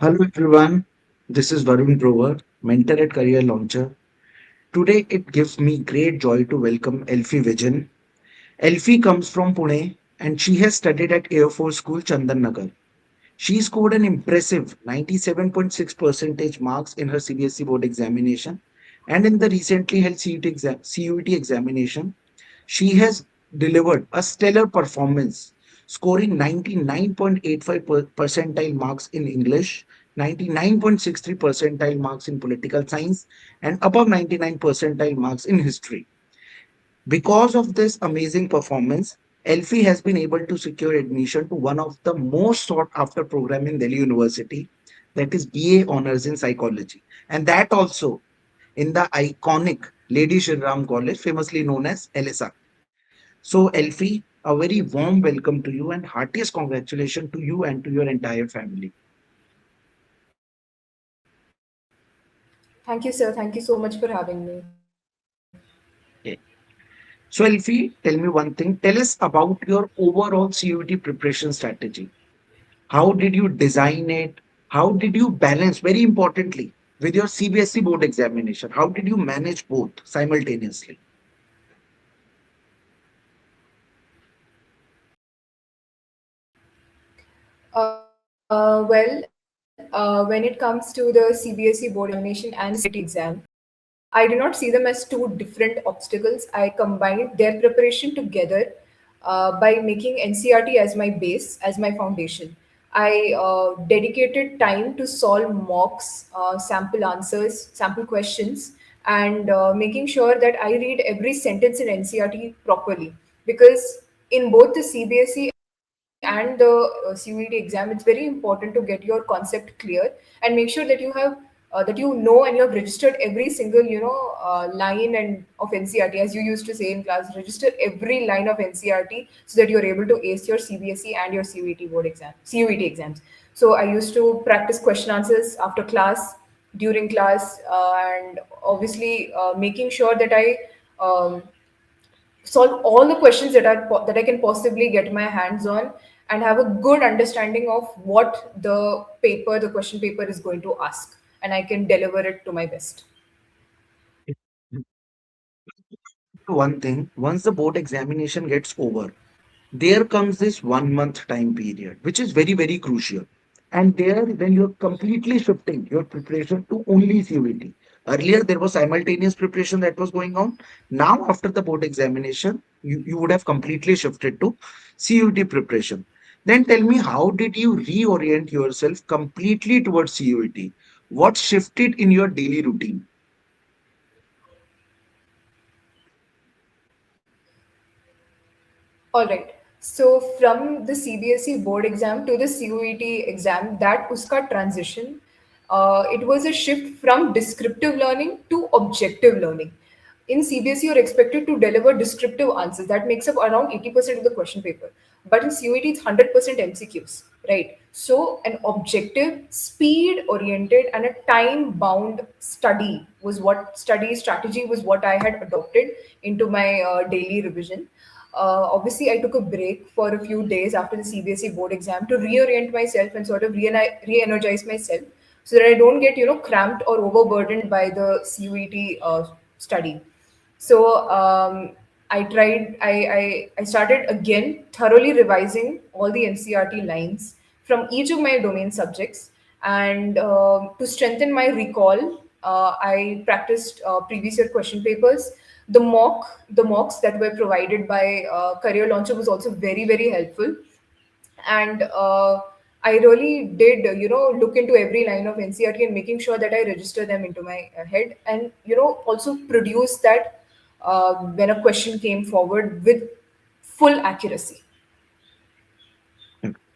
Hello everyone, this is Varun Grover, mentor at Career Launcher. Today it gives me great joy to welcome Alfie Vigin. Alfie comes from Pune and she has studied at Air Force School Chandan Nagar. She scored an impressive 97.6 percentage marks in her CBSE board examination and in the recently held CUET examination. She has delivered a stellar performance, scoring 99.85 percentile marks in English, 99.63 percentile marks in political science, and above 99 percentile marks in history. Because of this amazing performance, Elfie has been able to secure admission to one of the most sought after program in Delhi University, that is BA Honors in Psychology. And that also in the iconic Lady Shri Ram College, famously known as LSR. So, Elfie, a very warm welcome to you and heartiest congratulations to you and to your entire family. Thank you, sir. Thank you so much for having me. Okay. So, Elfie, tell me one thing. Tell us about your overall CUT preparation strategy. How did you design it? How did you balance, very importantly, with your CBSE board examination? How did you manage both simultaneously? When it comes to the CBSE board examination and CUET exam, I do not see them as two different obstacles. I combined their preparation together by making NCRT as my base, as my foundation. I dedicated time to solve mocks, sample answers, sample questions, and making sure that I read every sentence in NCRT properly. Because in both the CBSE and the CUET exam, it's very important to get your concept clear and make sure that that you know and you have registered every single line and of NCRT, as you used to say in class. Register every line of NCRT so that you're able to ace your CBSE and your CUET exams. So I used to practice question answers after class, during class, and obviously making sure that I um, solve all the questions that I can possibly get my hands on, and have a good understanding of what the question paper is going to ask, and I can deliver it to my best. One thing, once the board examination gets over, there comes this 1 month time period, which is very, very crucial. And there, then you're completely shifting your preparation to only CUET. Earlier, there was simultaneous preparation that was going on. Now, after the board examination, you would have completely shifted to CUET preparation. Then tell me, how did you reorient yourself completely towards CUET? What shifted in your daily routine? All right. So from the CBSE board exam to the CUET exam, that uska transition, it was a shift from descriptive learning to objective learning. In CBSE, you're expected to deliver descriptive answers. That makes up around 80% of the question paper. But in CUET, it's 100% MCQs, right? So an objective, speed-oriented, and a time-bound study strategy was what I had adopted into my daily revision. Obviously, I took a break for a few days after the CBSE board exam to reorient myself and sort of re-energize myself so that I don't get cramped or overburdened by the CUET study. So I started again thoroughly revising all the NCRT lines from each of my domain subjects, and to strengthen my recall, I practiced previous year question papers. The mocks that were provided by Career Launcher was also very, very helpful, and I really did look into every line of NCRT and making sure that I register them into my head, and also produce that when a question came forward with full accuracy.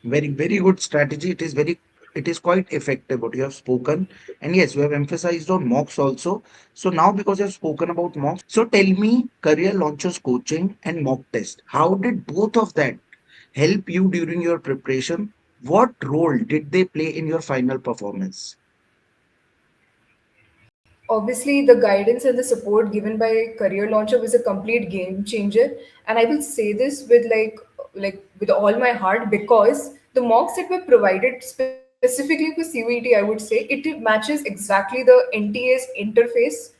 Very, very good strategy. It is quite effective what you have spoken. And yes, you have emphasized on mocks also. So now because you have spoken about mocks, so tell me career launches coaching and mock test. How did both of that help you during your preparation? What role did they play in your final performance? Obviously, the guidance and the support given by Career Launcher was a complete game changer, and I will say this with with all my heart, because the mocks that were provided specifically for CUET, I would say it matches exactly the NTA's interface,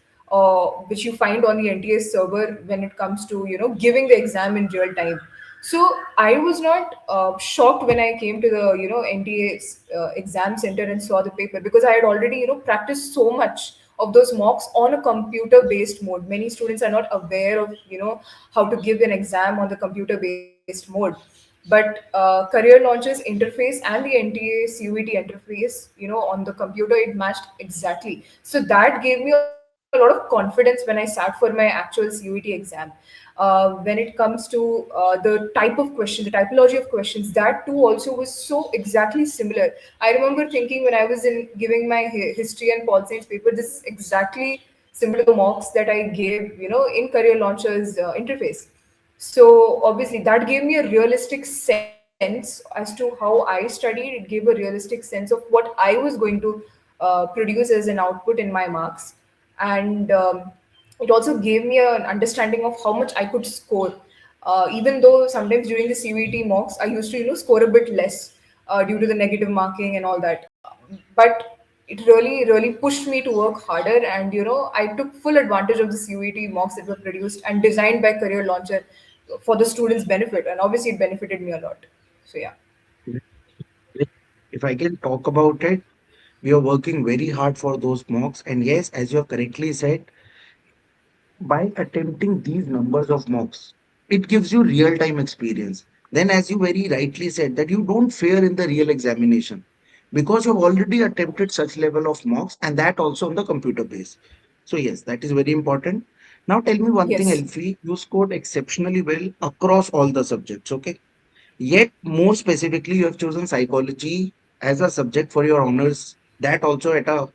which you find on the NTA server when it comes to giving the exam in real time. So I was not shocked when I came to the NTA's exam center and saw the paper, because I had already practiced so much of those mocks on a computer based mode. Many students are not aware of how to give an exam on the computer based mode. But Career Launcher's interface and the NTA CUET interface, on the computer, it matched exactly. So that gave me a lot of confidence when I sat for my actual CUET exam. When it comes to the type of question, the typology of questions, that too also was so exactly similar. I remember thinking when I was in giving my history and pol science paper, this is exactly similar to the mocks that I gave, in Career Launcher's interface. So obviously that gave me a realistic sense as to how I studied. It gave a realistic sense of what I was going to produce as an output in my marks. And it also gave me an understanding of how much I could score. Even though sometimes during the CVT mocks, I used to score a bit less due to the negative marking and all that. But it really pushed me to work harder, and I took full advantage of the CUET mocks that were produced and designed by Career Launcher for the students' benefit, and obviously it benefited me a lot. So yeah. If I can talk about it, we are working very hard for those mocks. And yes, as you have correctly said, by attempting these numbers of mocks, it gives you real time experience. Then, as you very rightly said, that you don't fear in the real examination because you've already attempted such level of mocks, and that also on the computer base. So, yes, that is very important. Now, tell me one thing, Yes. Elfie, you scored exceptionally well across all the subjects, okay? Yet, more specifically, you have chosen psychology as a subject for your honors. That also at a,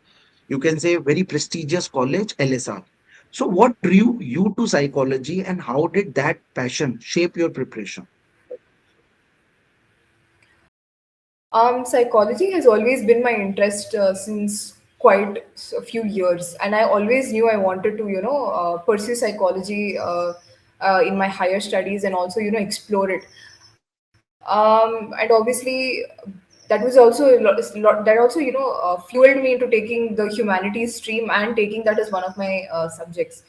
you can say, very prestigious college, LSR. So, what drew you to psychology and how did that passion shape your preparation? Psychology has always been my interest since quite a few years, and I always knew I wanted to, pursue psychology in my higher studies and also, explore it. And obviously, that was also that also, fueled me into taking the humanities stream and taking that as one of my subjects.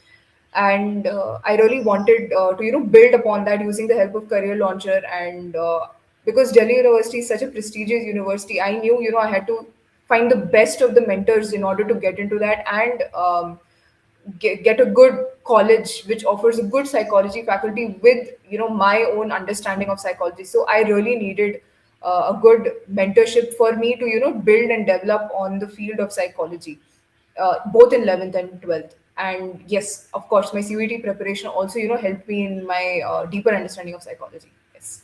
And I really wanted to build upon that using the help of Career Launcher. And because Delhi University is such a prestigious university, I knew I had to find the best of the mentors in order to get into that, and get a good college which offers a good psychology faculty with my own understanding of psychology. So I really needed a good mentorship for me to build and develop on the field of psychology, both in 11th and 12th. And yes, of course, my CUET preparation also helped me in my deeper understanding of psychology. Yes.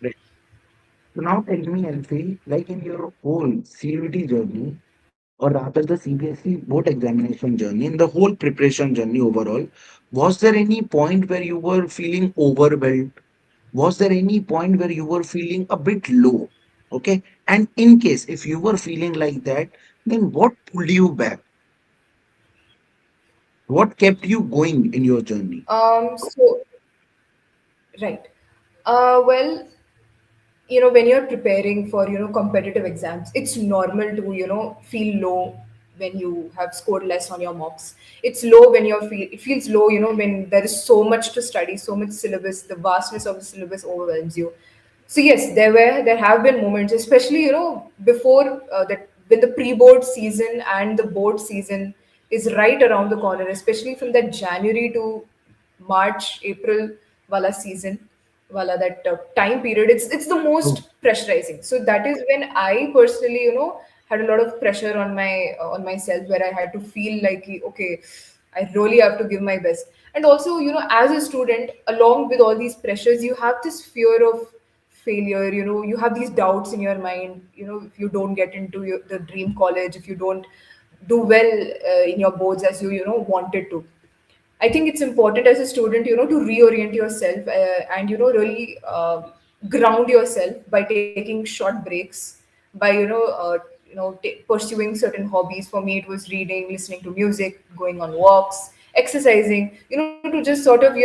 Right. So, now tell me, Elfie, like in your whole CUT journey, or rather the CBSE board examination journey, in the whole preparation journey overall, was there any point where you were feeling overwhelmed? Was there any point where you were feeling a bit low? Okay. And in case if you were feeling like that, then what pulled you back? What kept you going in your journey? So right. Well, when you're preparing for competitive exams, it's normal to feel low when you have scored less on your mocks. It's low when it feels low when there is so much to study, so much syllabus, the vastness of the syllabus overwhelms you. So yes, there have been moments, especially before that, when the pre-board season and the board season is right around the corner, especially from that January to March, April wala season, wala that time period. It's the Oh, most pressurizing. So that is when I personally, had a lot of pressure on myself, where I had to feel like, okay, I really have to give my best. And also, as a student, along with all these pressures, you have this fear of failure. You have these doubts in your mind. If you don't get into the dream college, if you don't do well in your boards as you wanted to. I think it's important as a student, to reorient yourself, and really ground yourself by taking short breaks, by pursuing certain hobbies. For me, it was reading, listening to music, going on walks, exercising. To just sort of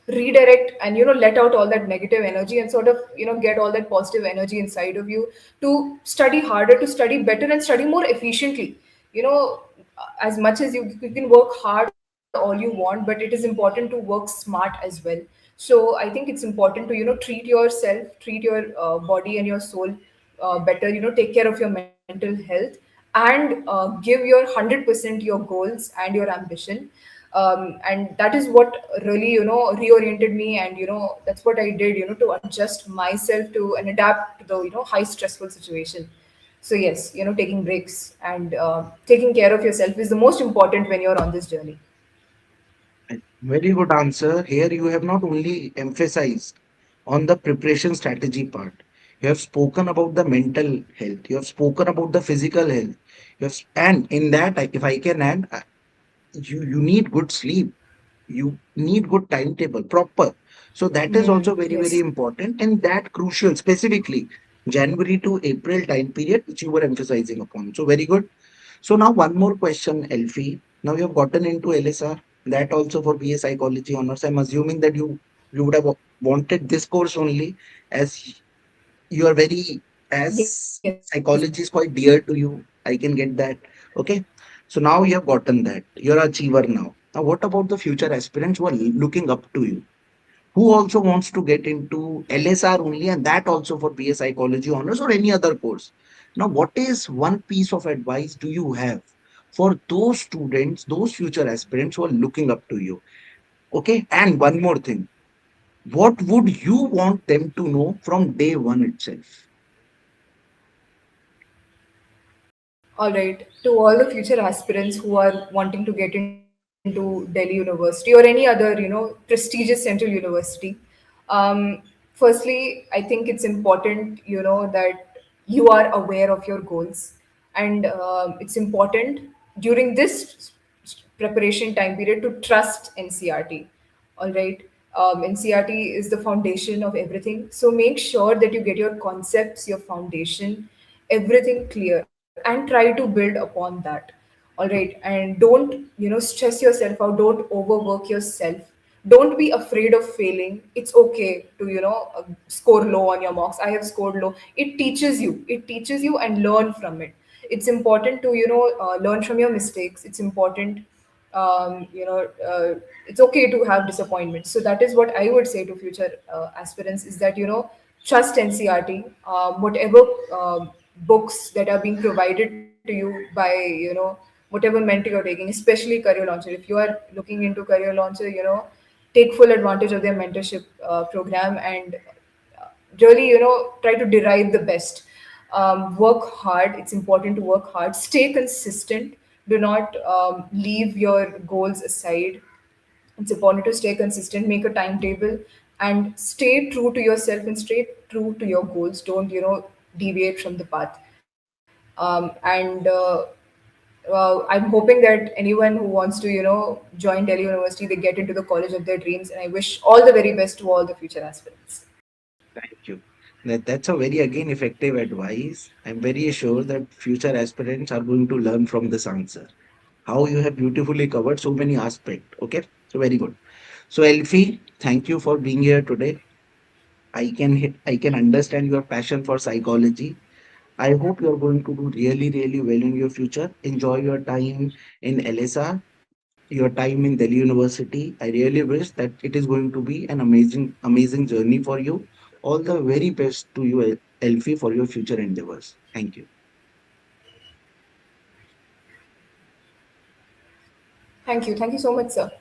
redirect and let out all that negative energy and sort of get all that positive energy inside of you to study harder, to study better, and study more efficiently. you know as much as you can work hard all you want, but it is important to work smart as well. So I think it's important to treat yourself, treat your body and your soul better, take care of your mental health, and give your 100% your goals and your ambition. And that is what really reoriented me, and that's what I did, to adjust myself to and adapt to the high stressful situation. So yes, taking breaks and taking care of yourself is the most important when you're on this journey. Very good answer. Here you have not only emphasized on the preparation strategy part, you have spoken about the mental health, you have spoken about the physical health, and in that, if I can add, you need good sleep, you need good timetable, proper. So that is also very, very Yes. important, and that crucial, specifically January to April time period, which you were emphasizing upon. So very good. So now one more question, Elfie. Now you have gotten into LSR, that also for BA Psychology honors. I'm assuming that you would have wanted this course only, as you are very, Yes. as psychology is quite dear to you. I can get that. Okay. So now you have gotten that. You're an achiever now. Now, what about the future aspirants who are looking up to you? Who also wants to get into LSR only, and that also for BA Psychology honors or any other course. Now, what is one piece of advice do you have for those students, those future aspirants who are looking up to you? Okay, and one more thing, what would you want them to know from day one itself? All right. To all the future aspirants who are wanting to get into Delhi University or any other, prestigious central university, firstly, I think it's important, that you are aware of your goals, and it's important during this preparation time period to trust NCRT. All right. NCRT is the foundation of everything. So make sure that you get your concepts, your foundation, everything clear, and try to build upon that. All right. And don't, stress yourself out. Don't overwork yourself. Don't be afraid of failing. It's okay to, score low on your marks. I have scored low. It teaches you and learn from it. It's important to, learn from your mistakes. It's important, it's okay to have disappointments. So that is what I would say to future aspirants, is that trust NCRT. Whatever books that are being provided to you by whatever mentor you're taking, especially career launcher. If you are looking into career launcher, take full advantage of their mentorship program, and really try to derive the best. Work hard. It's important to work hard, stay consistent. Do not leave your goals aside. It's important to stay consistent, make a timetable, and stay true to yourself and stay true to your goals. Don't deviate from the path. And I'm hoping that anyone who wants to join Delhi University, they get into the college of their dreams, and I wish all the very best to all the future aspirants. Thank you. That's a very again effective advice. I'm very sure that future aspirants are going to learn from this answer. How you have beautifully covered so many aspects. Okay, so very good. So Elfie, thank you for being here today. I can understand your passion for psychology. I hope you're going to do really, really well in your future. Enjoy your time in LSR, your time in Delhi University. I really wish that it is going to be an amazing, amazing journey for you. All the very best to you, Elfie, for your future endeavors. Thank you. Thank you so much, sir.